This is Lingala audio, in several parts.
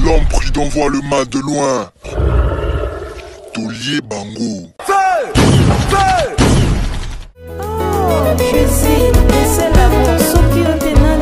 L'homme prudent voit le mal de loin. Taulier Bango. Oh, Jésus, c'est l'amour. Ce qui est un animal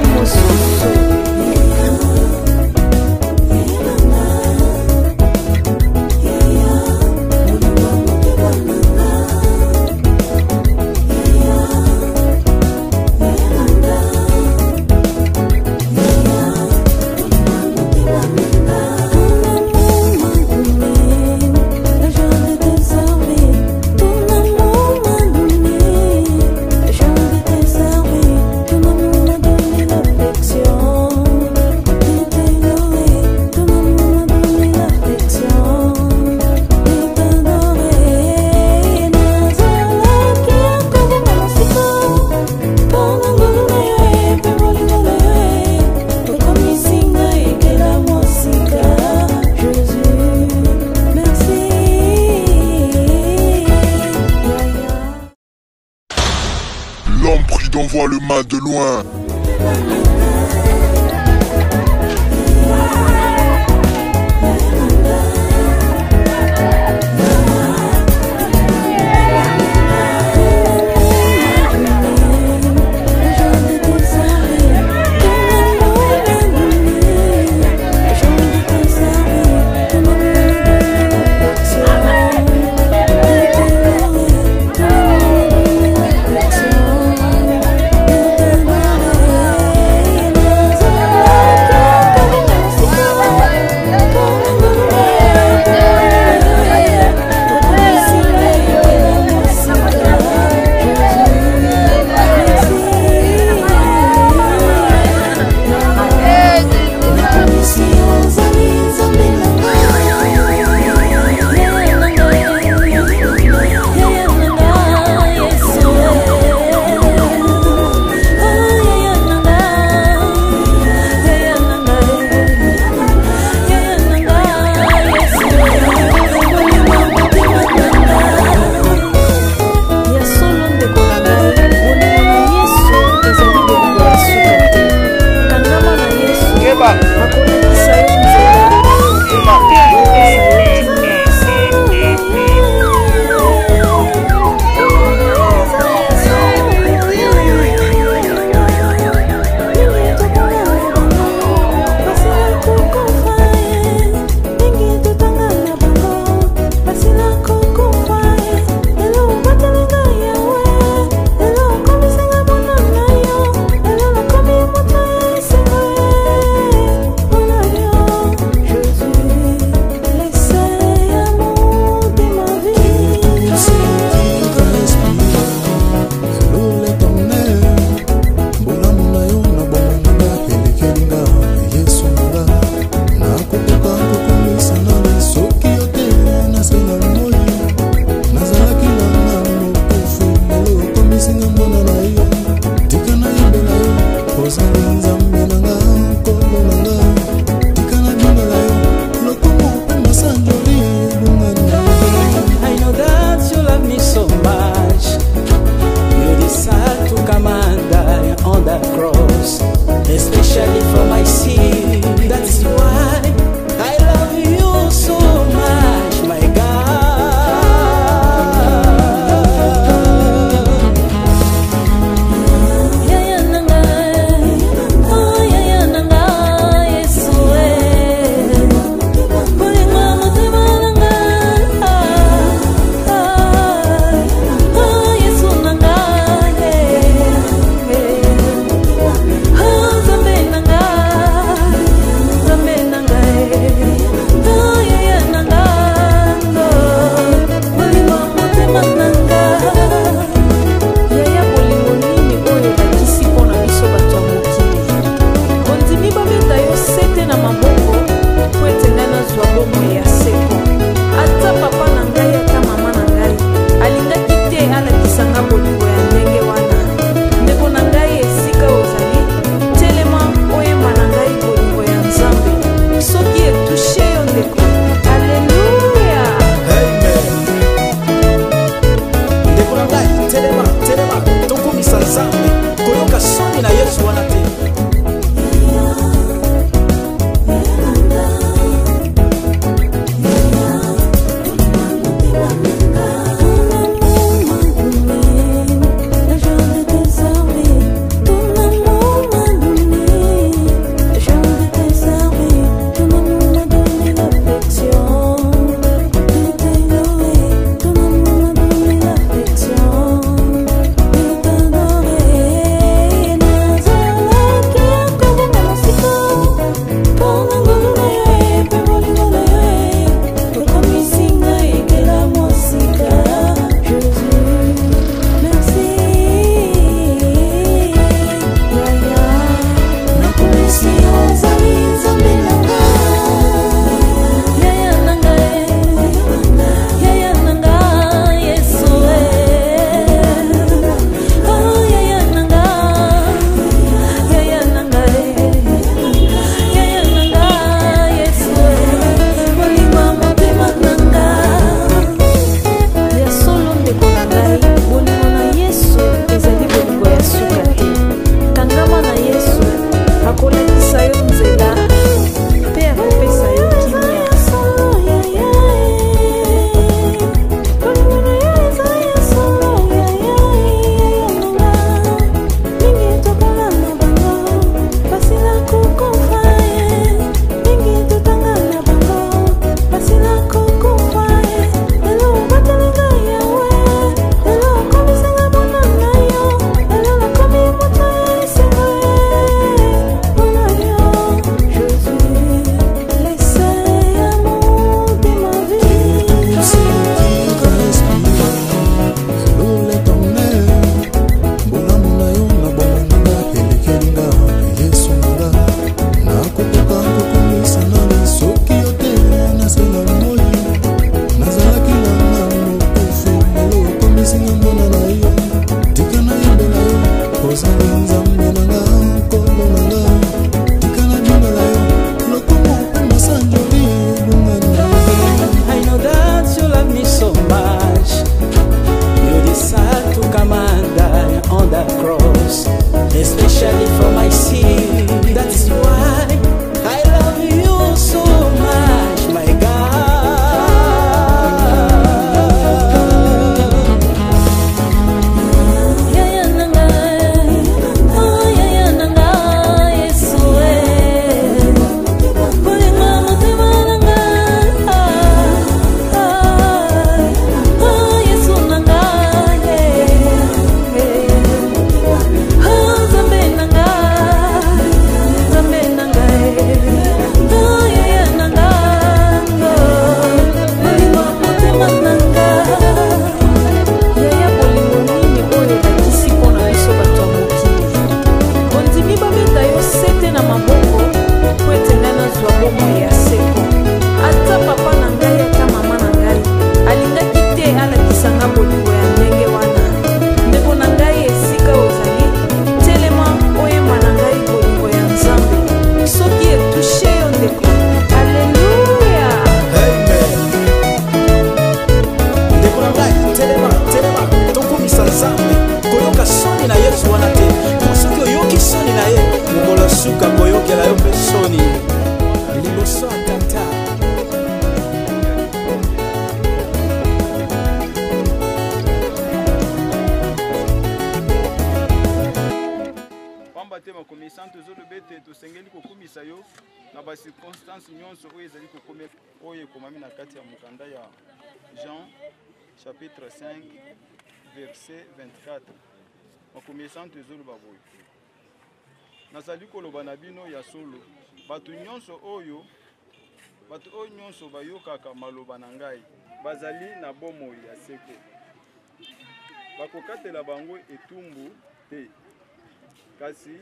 L'homme prudent voit le mal de loin. na ba circonstances nyonso oyo ezali kokome oyo ekomami na kati ya mokanda ya Jean chapitre 5 verset 24 makomi esantu ezoloba boye nazali koloba na bino ya solo bato oyo nyonso bayokaka maloba na ngai bazali na bomoi ya seko bakokatela bango etumbu te kasi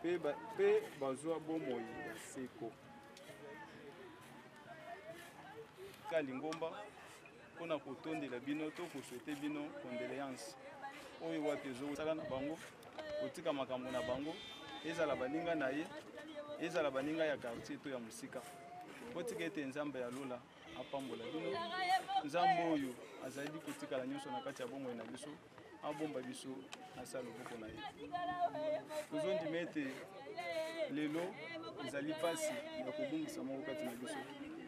pe bazwa bomoi ya seko ka lingomba mpona kotondela bino to koswete bino condoléance oyo wapi ezosala na bango kotika makambo na bango ezala baninga na ye ezala baninga ya quartier to ya mosika kotika ete nzambe ya lola apambola bino nzambe oyo azali kotikala nyonso na kati ya bomoi na biso abomba biso asa loboko na ye tozondima ete lelo ezali mpasi ya kobungisa moko kati na biso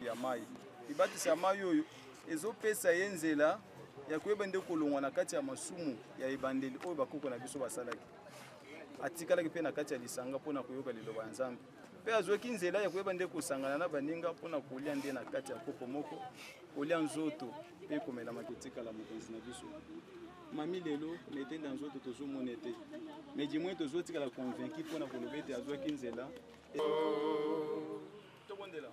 ya mai libatisa ya mai oyo ezopesa ye nzela ya koyeba nde kolongwa na kati ya masumu ya ebandeli oyo bakoko na biso basalaki atikalaki mpe na kati ya lisanga mpona koyoka liloba ya nzambe mpe azwaki nzela ya koyeba nde kosangana na baninga mpona kolia nde na kati ya kopo moko kolia nzoto mpe komela makotikala mokonzi na biso mami lelo na etenda nzoto tozomona ete mais du moins tozotikala convaincu mpona koloba ete azwaki nzela tobondela.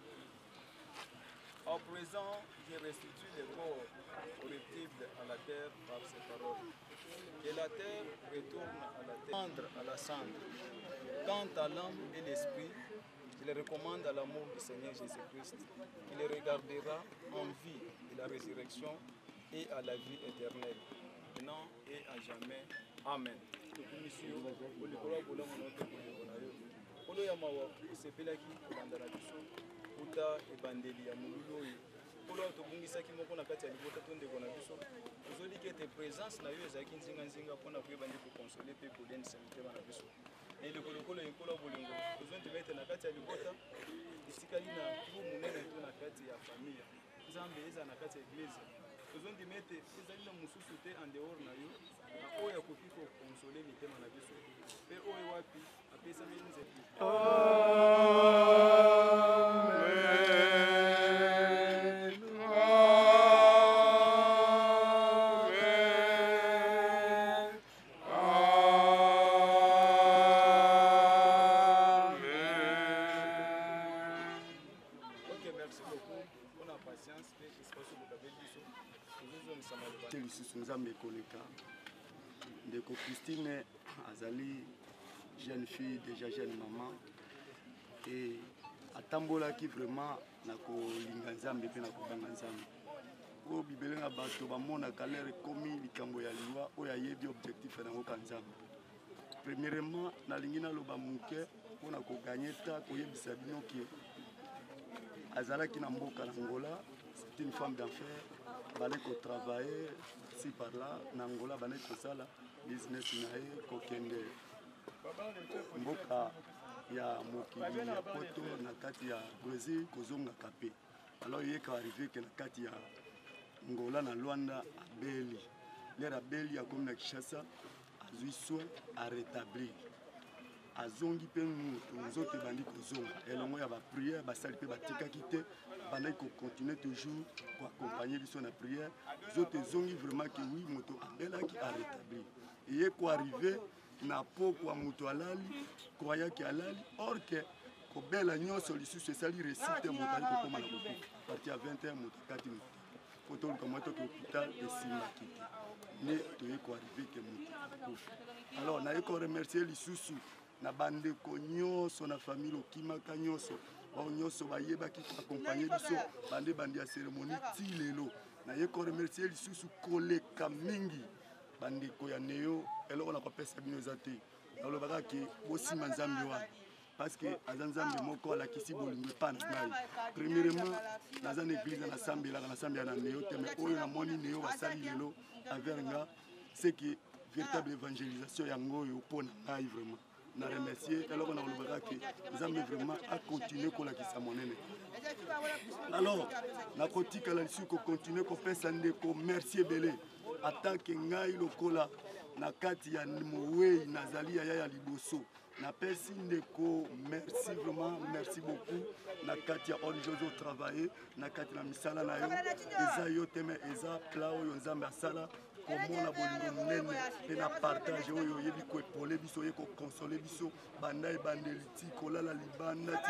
En présent, je restitue les corps corruptibles à la terre par ces paroles. Que la terre retourne à la terre, à la cendre. Quant à l'âme et l'esprit, je les recommande à l'amour du Seigneur Jésus-Christ. Il les regardera en vie de la résurrection et à la vie éternelle, maintenant et à jamais. Amen. uta ebandeli ya molulu oyo polo tobungisaki moko na kati ya libota to ndeko na biso tozoliki ete présence na yo ezalaki nzinga mpona koyeba nde kokonsole mpe kolendisa mitema na biso eleko lokolo ekolo ya bolingo tozondima ete na kati ya libota esikali na tro monene to na kati ya famille nzambe ezala na kati ya eglize tozondima ete ezali na mosusu te en dehors na yo na oyo akoki kokonsole mitema na biso mpe oyo wapi apesami nzete nzambe koleka ndeko Christine azali jeune fille déjà jeune maman et atambolaki vraiment na kolinga nzambe pe na kobanga nzambe o bibele na bato bamonaka lere ekomi likambo ya liwa oyo ayebi objectif nango ka nzambe. Premièrement nalingi naloba moke mpona koganye ta koyebisa bino ke azalaki na mboka na Angola. C'est une femme d'affaires, balé ko travailler ci par là, na Angola balé ko sala business nae ko kende. Mboka ya mokili ya poto na kati ya Brésil kozonga kapé. Alors il est arrivé que na kati ya Angola na Luanda abeli. L'air abeli a comme na Kinshasa azui soin à rétablir. Azongi pe nzoto bandi kozonga elongo ya ba prière basali pe batikaki te bandi ko continuer toujours pour accompagner biso na prière zote zongi vraiment que oui moto abelaki a rétablir et ko arriver na poko moto alali croyant que alali or que ko bela nyonso lisusu esali récite moto ali ko koma na boku parti à 21 moto kati photo comme moto ko hôpital et simaki ne to ko arriver que moto alors na ko remercier lisusu na bande ko nyonso na famille okimaka nyonso ba nyonso bayebaki accompagner biso bande bandi ya cérémonie ti lelo na ye ko remercier lisusu koleka mingi bande ko ya neo eloko na kopesa bino ezate alobaka ke bosima nzambe wa parce que azanzambe moko alakisi bolingo pa na ngai. Premièrement naza na église na sambela na neo te mais oyo na moni neo basali lelo avec nga c'est que véritable évangélisation yango yo pona ngai vraiment na remercier alors on a le que nous avons vraiment à continuer pour la kisa monene. Alors na kotika la lisu ko continuer ko pesa ndeko merci belé attaque ngai lokola na kati ya mowe nazali ya liboso Napesi ndeko, merci vraiment, merci beaucoup. Nakati ya ONG ozo travailler, nakati na misala na yo, eza yo teme eza pla oyo nzambe asala komona bolingo munene pe na partage oyo yebi ko epole biso ye ko consoler biso banda ebandeli ti kolala libanda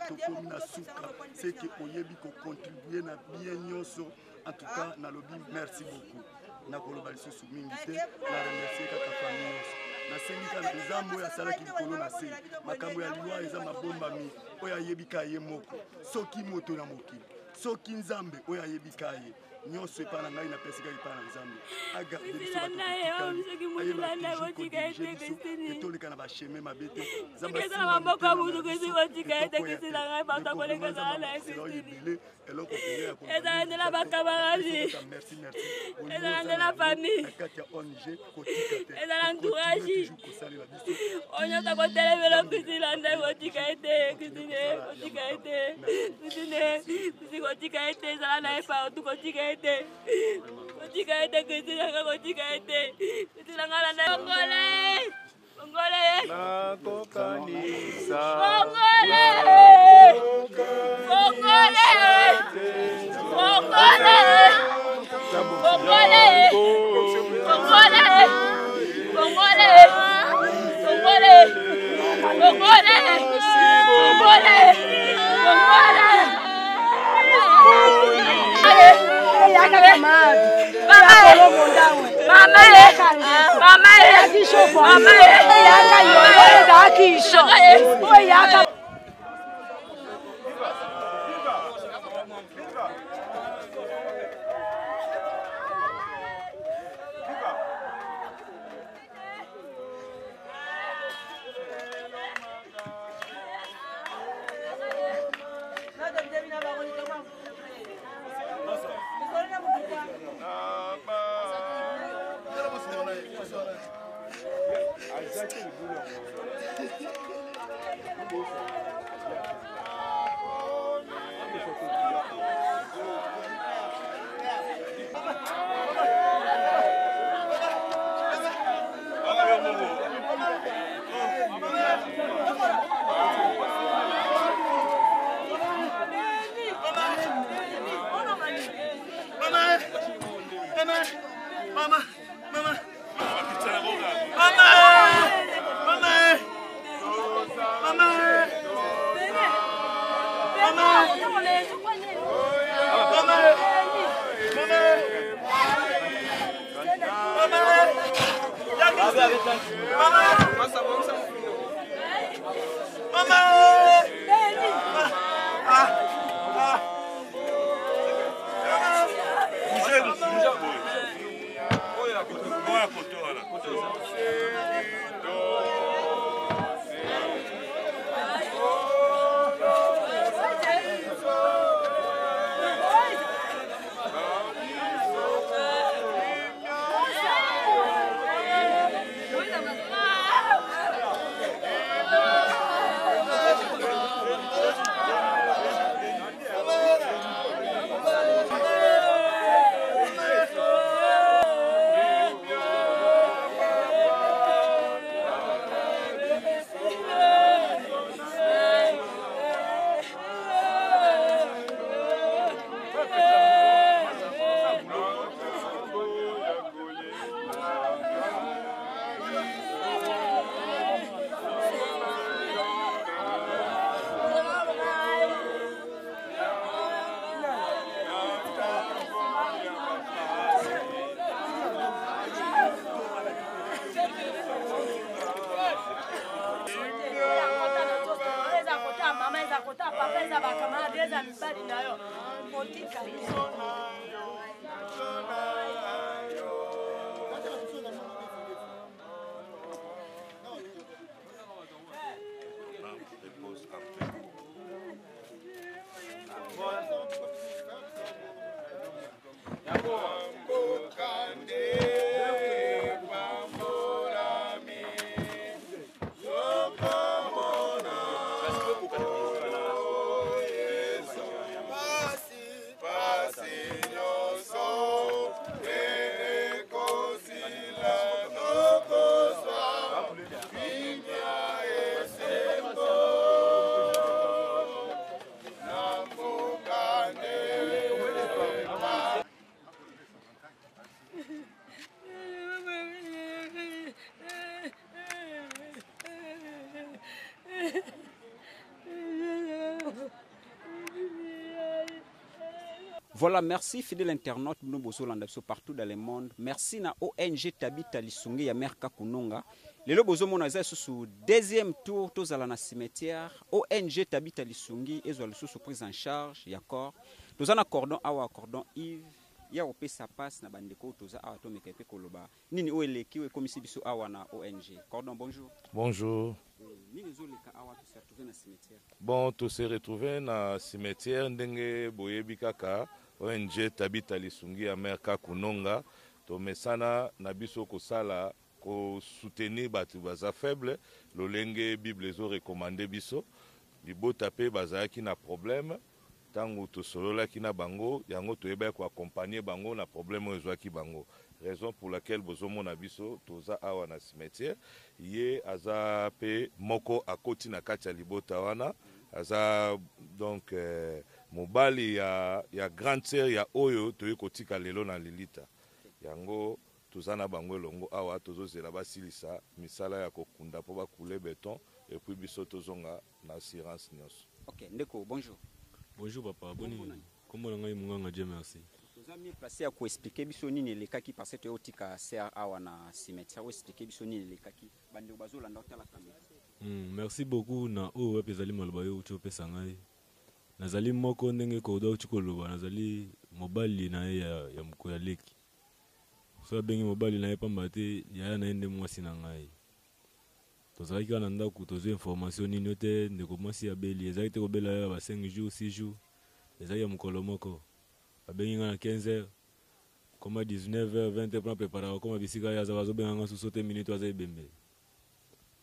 tokomi na suka c'est que oyebi ko contribuer na bien nyonso. En tout cas nalobi merci beaucoup. Nakoloba lisusu mingi te na remercier kaka famille nyonso. Nasengika na nzambe oyo asalaki likolo na se makambo ya liwa eza mabombami oyo ayebika ye moko soki moto na mokili soki nzambe oyo ayebika ye nyonso epa na ngai napesika epa na nzambe agarde biso etoleka na basheme mabe te ezala bakamaradi ezala famille ezala entourage onyota kotelemela kusila nde kotika ete kotika ete ezala na epa otu kotika ete kusila kotika ete kusila ngala na Congolais Voilà, merci fidèle internaute nous bozolanda biso partout dans le monde. Merci na ONG Tabita Lisungi ya Merka Kunonga. Lelo bozomona za sous deuxième tour tozala na cimetière. ONG Tabita Lisungi ezwa lisusu prise en charge ya corps. Tozana cordon awa cordon Yves ya opesa passe na bandeko toza awa to mekepe koloba. Nini oeleki we komisi biso awa na ONG. Cordon bonjour. Bonjour. Bon, tout s'est retrouvé dans le cimetière ndenge boyebi kaka ONG Tabita Lisungi ya Merka Kunonga to mesana na biso kosala ko soutenir batu baza faible lolenge Bible ezo recommandé biso libota pe bazaki na problème tango to solola ki na bango yango toyeba ko accompagner bango na problème ezwaki bango. Raison pour laquelle bozomo na biso toza awa na cimetière ye aza pe moko akoti na kati ya libota wana aza donc mobali ya grande sœur ya oyo toye kotika lelo na lilita yango toza na bango elongo awa tozozela basilisa misala ya kokunda po bakule beton et puis biso tozonga na assurance nyonso. OK, ndeko bonjour. Bonjour papa, boni. Comment ngai munganga Dieu merci. Nous avons placé à expliquer biso nini le kaki parce que otika ser awa na cimetière expliquer biso nini le kaki bande bazo landa otala kamera. Merci beaucoup na o wepezali maloba yo ucho pesa ngai. Nazali moko ndenge ko do chikoloba nazali mobali na ya mko ya leki. So bengi mobali na pamba te ya na ende mwasi na ngai. Tozali kana ndako tozo information nini yote ndeko mwasi ya beli ezali te ko bela ya ba 5 jours 6 jours. Ezali ya mkolo moko. Abengi na 15h comme 19h 20h pour préparer comme bisika ya zabazo benga sous sauter minutes aza ibembe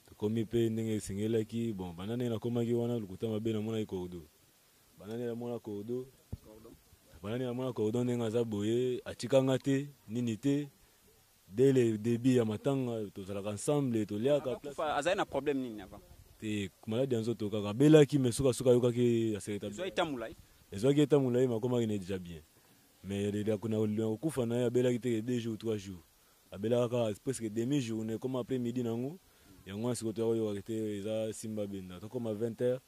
to komi pe ndenge singela ki bon banane na koma ki wana lukuta mabe na mona ikodo banane na mona kodo banane na mona kodo ndenge aza boye atikanga te nini te dès le début ya matanga to zala ensemble to liaka place aza na problème nini avant te malade yanzo to kaka bela ki mesuka suka yoka ki asereta zo itamulai ezo ki etamulai makoma ki ne déjà bien. Mais il y a un coup de abela qui était 2 jours 3 jours. Abela presque demi-journée comme après-midi nango. Et on se retrouve au était Simba Benda. Donc comme à 20h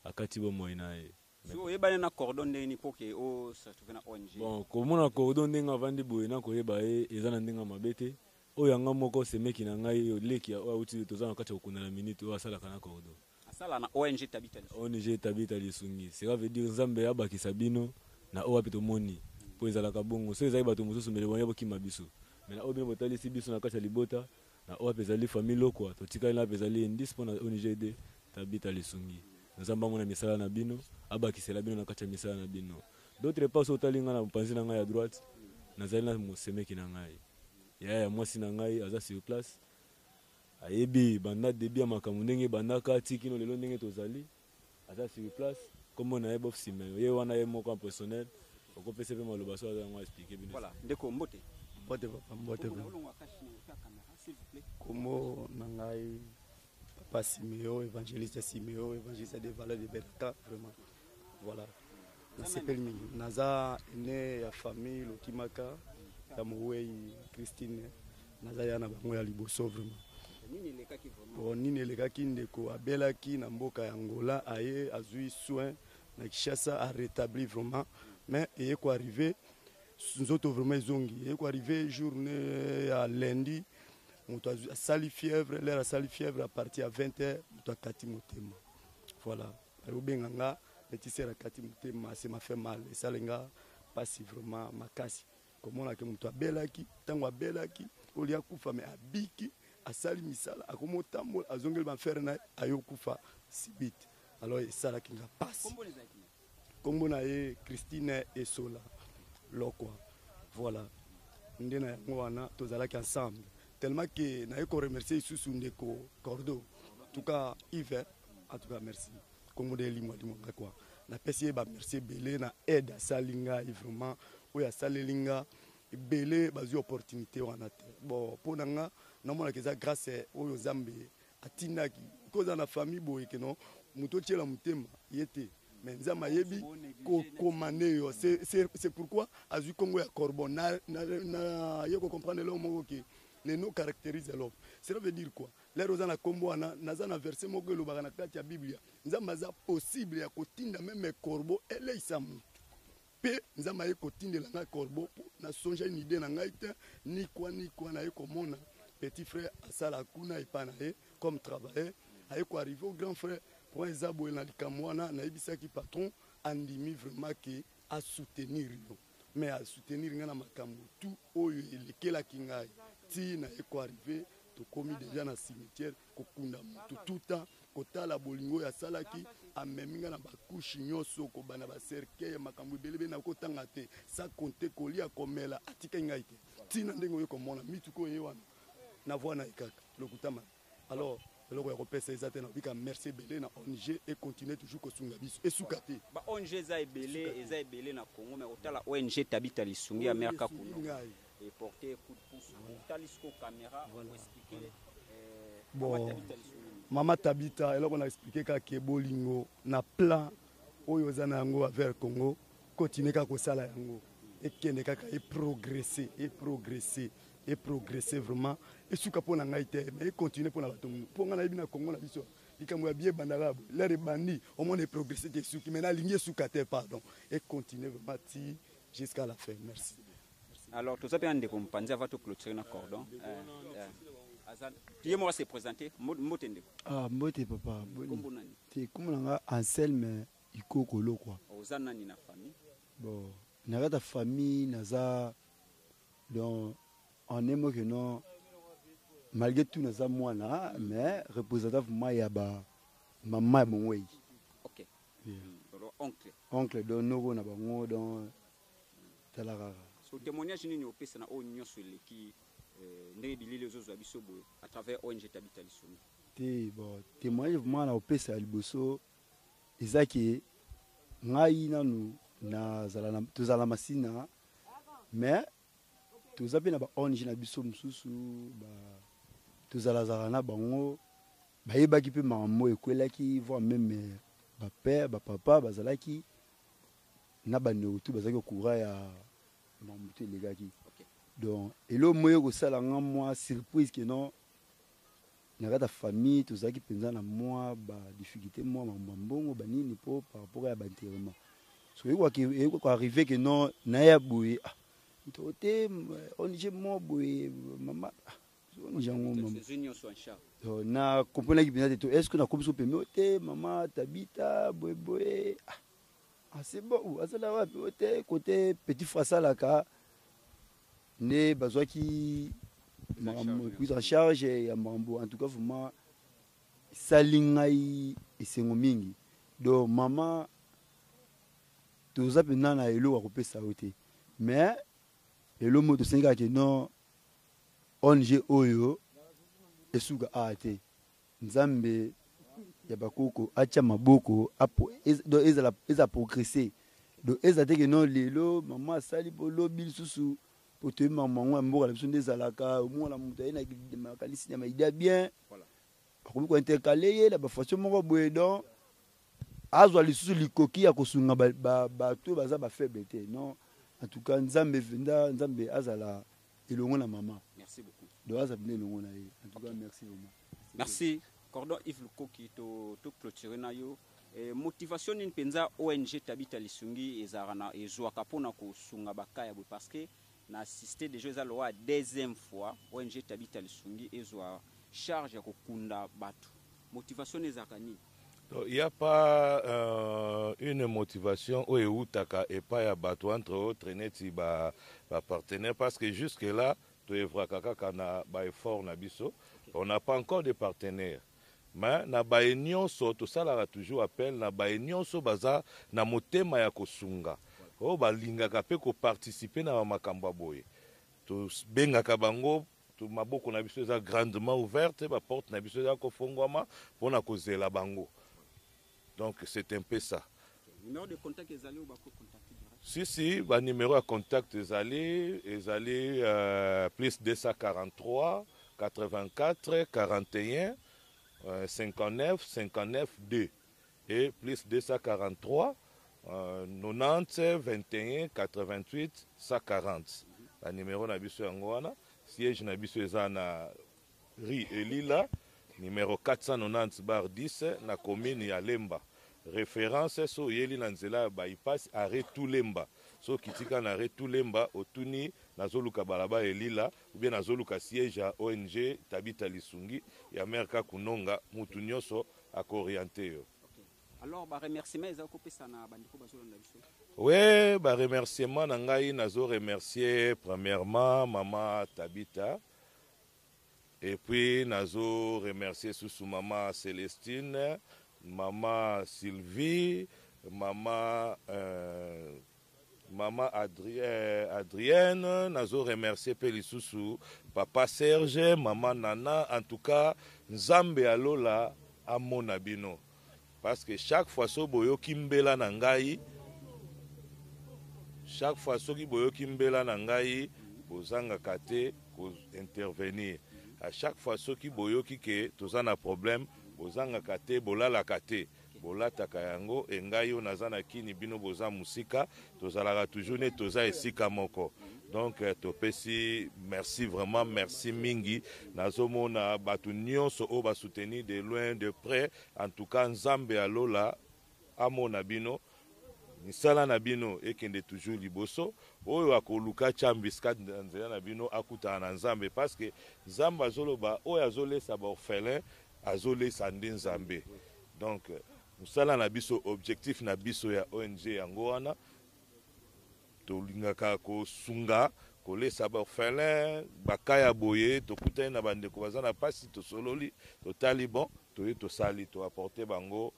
à Katibo Moinae. So yeba na cordon ndeni poke o ça tu na ONG. Bon, comme on a cordon ndenga vandi boina ko yeba eza na ndenga mabete. O yanga moko se meki na ngai leki o uti toza na kati okuna na minute o asala kana cordon. Asala na ONG Tabita Lisungi. ONG Tabita Lisungi. Cela veut dire Nzambe abakisa bino na o apito moni. Po ezala kabongo so ezali bato mosusu mbele bonya bokima biso mais na obino botali si biso na kati ya libota na o apezali famille lokwa to tikali na apezali indispo na ONG Tabita Lisungi nzamba mona misala na bino abakisela bino na kati ya misala na bino d'autres pas so talinga na mpanzi na ngai ya droite nazali na mosemeki na ngai ya mwasi na ngai aza sur place ayebi banda début ya makambo ndenge bandaka tikino lelo ndenge tozali aza sur place comme on a ebof simeyo ye wana ye moko personnel. Voilà, ndeko mbote. Mbote papa, mbote papa. Komo nangai papa Simeo, évangéliste Simeo, évangéliste des valeurs de Berta, vraiment. Voilà. Na sepelmi, naza né ya famille Lokimaka, ya Mouwei Christine, naza ya na bango ya liboso vraiment. Nini lekaki ndeko abelaki na mboka ya Angola aye azui soin na Kinshasa a rétabli vraiment. Mais il est arrivé, nous autres vraiment zongi. Il est arrivé journée à lundi, on a sali fièvre, l'air a sali fièvre à partir à 20h, on a kati motema. Voilà. Robenganga, petit sœur a kati motema, ça m'a fait mal. Et ça lenga passe vraiment ma casse. Comment on a que mon toi belaki, tango belaki, on lui a kufa mais abiki, a sali misala, a comme tamol, a zongel ban faire na ayo kufa sibit. Alors ça la kinga passe. Comme on a eu Christine et Sola, Lokwa. Voilà. Nous avons tous ensemble. Tellement que nous avons remercié Soussou Ndeko, Cordo. En tout cas, Yves, en tout cas, merci. Comme on a dit, quoi. Na pesi ba merci belé na aide à salinga vraiment ou ya salinga belé bazi opportunité wana te. Bon, pour nanga na mona que ça grâce au Zambie atinaki cause na famille boye que non muto tiela mutema yete. Mais Nzama yebi komaneyo c'est pourquoi azu Congo ya Corbo na yeko comprendre le mot que les noms caractérisent l'homme. Cela veut dire quoi? Les rosana combo na nazana verset moko lo bagana kati ya Biblia. Nzamba za possible ya kotinda même Corbo ele isamu. pe nzambe aye kotindela ngai corbeau na songe une idée na ngai te ni quoi na ye komona petit frère asala kuna epa na ye comme travailler aye ko arriver au grand frère pour eza boye na likambo wana nayebisaki patron andimi vraiment ke a soutenir yo mais à soutenir nga na makambo tout oyo elekelaki ngai ti na ye ko arriver tokomi déjà na cimetière kokunda mutu tuta kotala bolingo ya salaki amemi nga na bakushi nyonso kobana bacercueil makambo ebelebe na kotanga te sa konte kolia komela atika ngai te tina ndenge oyo komona mituko ye wana na voix na ekaka lokutama alors eloko ya kopesa eza te na bika merci ebele na ONG et continuer toujours kosunga biso esuka te ba ONG eza ebele na Congo mais otala ONG Tabita Lisungi ya Merka Kunonga et porter coup de pouce talisco caméra pour expliquer bon Mama Tabita eloko na expliquer ka ke bolingo na plan oyo eza na yango vers Congo continuer ka kosala yango ekende kaka et progresser vraiment et suka pona ngai te mais continuer pona bato ponga na bina Congo na biso likambo ya bien bandara l'air bandi au moins progresser de suki mais na ligne suka te pardon et continuer vraiment jusqu'à la fin merci. Alors tout ça bien de companzer va tout clôturer na cordon Azan qui moi se présenter motende mbote papa boni te kumunanga Anselme ikokolo quoi ozana ni na famille bon na famille naza donc on aime que non malgré tout naza mwana mais représentatif moi ya ba maman mon way OK oncle don nogo na bango don talara so témoignage nini opesa na o nyonso leki ndenge bilili ozozo biso boye à travers ONG Tabita Lisungi te bon témoignage vraiment na opesa liboso ezaki ngai nanu na zala tozala masina mais tozape na ba ONG na biso mususu ba tozala na bango bayebaki pe makambo ekwelaki voire même ba père ba papa bazalaki na baneo tout bazaki courant ya mamutu elegaki donc elo moyo kosala nga moi surprise que non na kata famille tozaki penza na moi ba difficulté moi mbongo banini po par rapport à banterement so eko arriver que non na ya boye tote ONG mo boye mama jango mama na comprendre ki penza to est-ce que na komso peme te mama Tabita boye c'est bon azala wapi ote côté petit frère salaka ne bazwaki prise en charge ya mambo en tout cas vraiment salingai esengo mingi donc mama toza pena na elo wa kopesa ote mais elo moto senga ke non ONG oyo esuka ate nzambe ya bakoko acha maboko apo eza progresser donc eza te ke non lelo mama sali bolo bil susu poto maman mboka la biso ndezalaka omona mutu ayena makalisi ya maida bien voilà bakomi ko intercaler la bafasio moko boye donc azwa lisusu likoki ya kosunga bato baza ba faible te non en tout cas nzambe azala elongo na mama merci beaucoup donc azabine elongo na ye en tout cas merci vraiment merci cordon Yves Lukoki to clôturer na yo motivation ni penza ONG Tabita Lisungi ezarana ezwaka pona kosunga bakaya bo parce que na assisté déjà à la deuxième fois ONG Tabita Lisungi ezwa charge ya kokunda batu motivation ezakani il y a pas une motivation au eutaka et pas ya batu entre autres neti ba partenaire parce que jusque là to evra kaka na ba effort na biso on n'a pas encore de partenaires mais na ba nyonso to sala toujours appel na ba nyonso baza na motema ya kosunga o balingaka pe ko participer na makambo boye to bengaka bango to maboko na biso eza grandement ouverte ba porte na biso eza ko fongwama pona kozela bango donc c'est un peu ça. Numéro de contact ezali ou bako contacter si ba numéro de contact ezali plus 243 84 41 59 2 et plus 243 90 21 88 140 la numéro na biso yango wana siège na biso eza na rue Elila numéro 490/10 na commune ya Lemba référence so yeli na nzela bypass arrêt Tulemba so kitika na arrêt Tulemba otuni nazoluka balaba elila ou bien nazoluka siège à ONG Tabita Lisungi ya Merka Kunonga mutu nyonso akorienter yo. Alors ba remerciement eza kopesa na bandiko bazolanda biso. Ouais, ba remerciement na ngai nazo remercier premièrement maman Tabita et puis nazo remercier sous maman Célestine, maman Sylvie, maman Adrienne, nazo remercier Pelisusu, papa Serge, maman Nana, en tout cas Nzambe alola amona bino. Parce que chaque fois so boyo kimbela na ngai, chaque fois so ki boyo kimbela na ngai, kozanga kate ko intervenir. À chaque fois so ki boyo ki ke tozana problème, kozanga kate bolala kate. Bolata kayango engai yo nazana kini bino boza musika, tozalaka toujours ne toza esika moko. Donc topesi merci vraiment merci mingi nazomona batu nyonso o ba soutenir de loin de près en tout cas Nzambe alola amona bino misala na bino ekende toujours liboso oyo akoluka chambiska nzela na bino akuta na Nzambe parce que Nzambe azoloba oyo azolesa ba orphelin azolesa ndi Nzambe. Donc musala na biso objectif na biso ya ONG yango wana tolingaka kosunga kolesa ba orphelin bakaya boye tokutana na bandeko baza na pasi tosololi totali bon toye tosali to apporter bango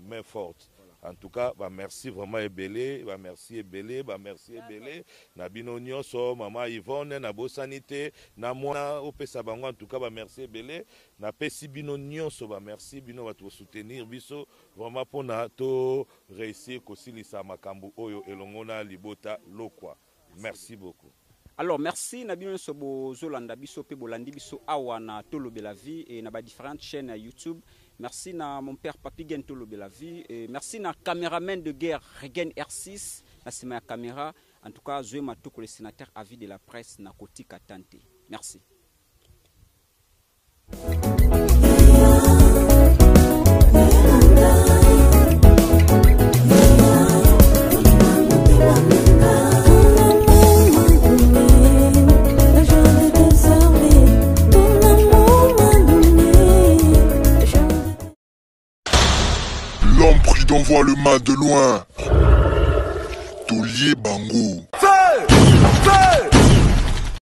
main forte. En tout cas, bah merci vraiment ebele, bah merci ebele, bah merci ebele. Na bino nyonso, maman Yvonne, na bo sanité, na mwana opesa bango en tout cas bah merci ebele. Na pesi bino nyonso, bah merci bino ba to soutenir biso vraiment pour na to réussir kosilisa makambu oyo elongona libota lokwa. Merci beaucoup. Alors merci na bino sobo zolanda biso pe bolandi biso awa na Tolobe la vie et na ba différentes chaînes à YouTube. Merci na mon père Papi Gen Tolobe la vie et merci na caméraman de guerre Regen R6 na sima ya caméra. En tout cas, Zoé Matoko le sénateur avis de la presse na Koti Katante. Merci. L'homme prudent voit le mal de loin. Tolier Bango.